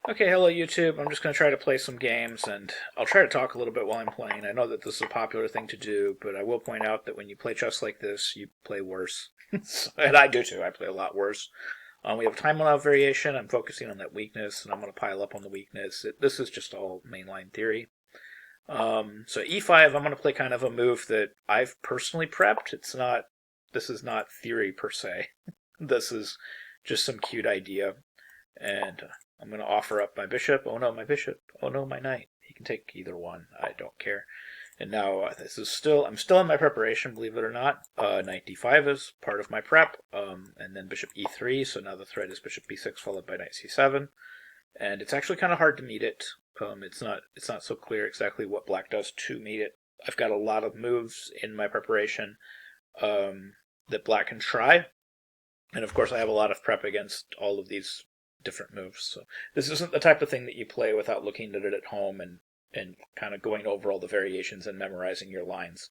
Okay, hello YouTube. I'm just going to try to play some games, and I'll try to talk a little bit while I'm playing. I know that this is a popular thing to do, but I will point out that when you play chess like this, you play worse. And I do too. I play a lot worse. We have time allowed variation. I'm focusing on that weakness, and I'm going to pile up on the weakness. This is just all mainline theory. So e5, I'm going to play kind of a move that I've personally prepped. This is not theory per se. This is just some cute idea. And I'm going to offer up my bishop. Oh no, my bishop. Oh no, my knight. He can take either one. I don't care. And now I'm still in my preparation, believe it or not. Knight d5 is part of my prep. And then bishop e3. So now the threat is bishop b6 followed by knight c7. And it's actually kind of hard to meet it. It's not so clear exactly what black does to meet it. I've got a lot of moves in my preparation that black can try. And of course, I have a lot of prep against all of these different moves. So this isn't the type of thing that you play without looking at it at home and kind of going over all the variations and memorizing your lines.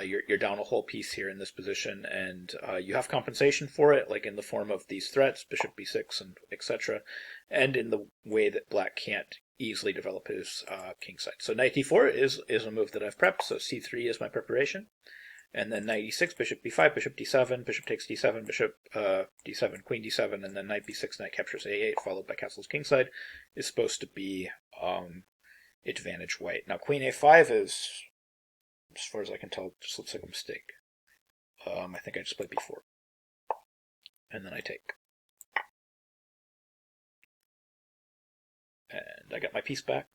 You're down a whole piece here in this position, and you have compensation for it, like in the form of these threats, bishop b6 and etc., and in the way that black can't easily develop his king side. So knight d4 is a move that I've prepped. So c3 is my preparation. And then knight e6, bishop b5, bishop d7, bishop takes d7, bishop d7, queen d7, and then knight b6, knight captures a8, followed by castle's kingside, is supposed to be advantage white. Now queen a5 is, as far as I can tell, just looks like a mistake. I think I just played b4. And then I take. And I got my piece back.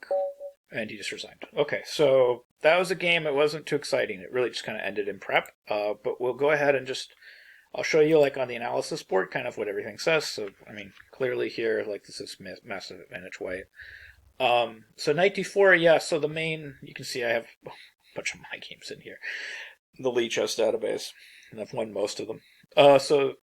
And he just resigned. Okay, so that was a game. It wasn't too exciting. It really just kind of ended in prep. But we'll go ahead and I'll show you, like, on the analysis board, kind of what everything says. So, I mean, clearly here, like, this is massive advantage white. So knight d4, yeah, so you can see I have a bunch of my games in here. The Lee Chess database, and I've won most of them. So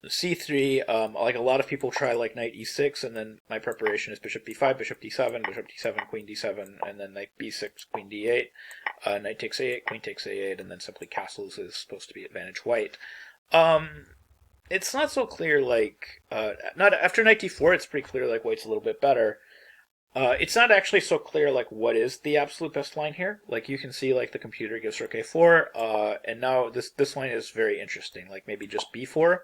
c3, like a lot of people try like knight e6, and then my preparation is bishop d5, bishop d7, bishop d7, queen d7, and then knight b6, queen d8, knight takes a8, queen takes a8, and then simply castles is supposed to be advantage white. It's not so clear, like, not after knight d4, it's pretty clear, like, white's a little bit better. It's not actually so clear, like, what is the absolute best line here. Like, you can see, like, the computer gives rook a4, and now this line is very interesting, like, maybe just b4.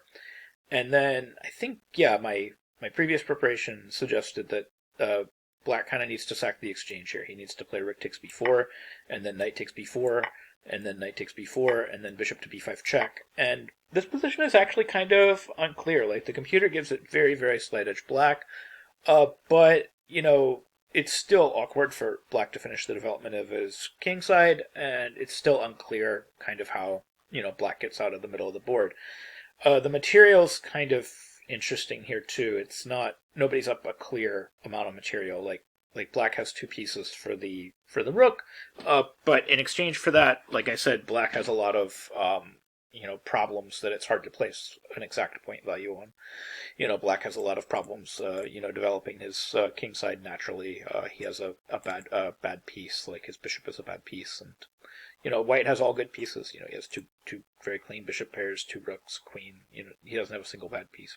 And then I think, yeah, my previous preparation suggested that black kind of needs to sack the exchange here. He needs to play rook takes b4, and then knight takes b4, and then knight takes b4, and then bishop to b5 check. And this position is actually kind of unclear. Like, the computer gives it very, very slight edge black, but, you know, it's still awkward for black to finish the development of his king side, and it's still unclear kind of how, you know, black gets out of the middle of the board. The material's kind of interesting here too. It's not nobody's up a clear amount of material. Like black has two pieces for the rook, but in exchange for that, like I said, black has a lot of problems that it's hard to place an exact point value on. You know, black has a lot of problems. Developing his king side naturally. He has a bad piece. Like his bishop is a bad piece, and white has all good pieces. He has two very clean bishop pairs, two rooks, queen. He doesn't have a single bad piece.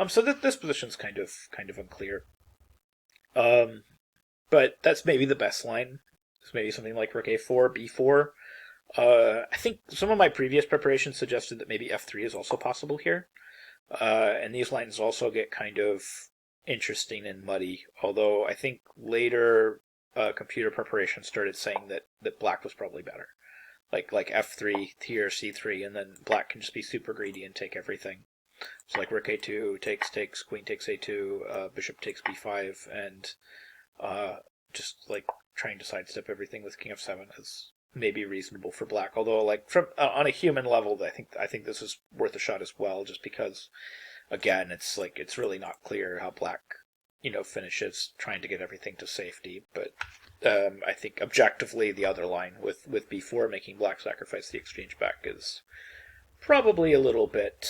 So this position's kind of unclear. But that's maybe the best line. It's maybe something like rook a4, b4. I think some of my previous preparations suggested that maybe f3 is also possible here. And these lines also get kind of interesting and muddy. Although I think later computer preparation started saying that black was probably better. Like f3 here, c3, and then black can just be super greedy and take everything. So like rook a2 takes, queen takes a2, bishop takes b5, and just like trying to sidestep everything with king f7 is maybe reasonable for black. Although like from on a human level, I think this is worth a shot as well, just because again it's really not clear how black finishes trying to get everything to safety. But I think objectively the other line with b4 making black sacrifice the exchange back is probably a little bit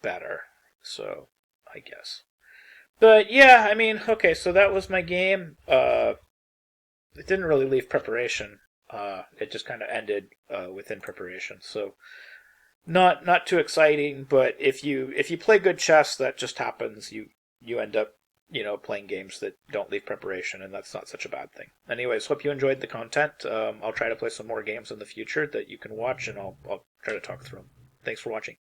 better. So I guess. But yeah, I mean, okay, so that was my game. It didn't really leave preparation. It just kind of ended within preparation. So not too exciting, but if you play good chess, that just happens. You end up playing games that don't leave preparation, and that's not such a bad thing. Anyways, hope you enjoyed the content. I'll try to play some more games in the future that you can watch, and I'll try to talk through them. Thanks for watching.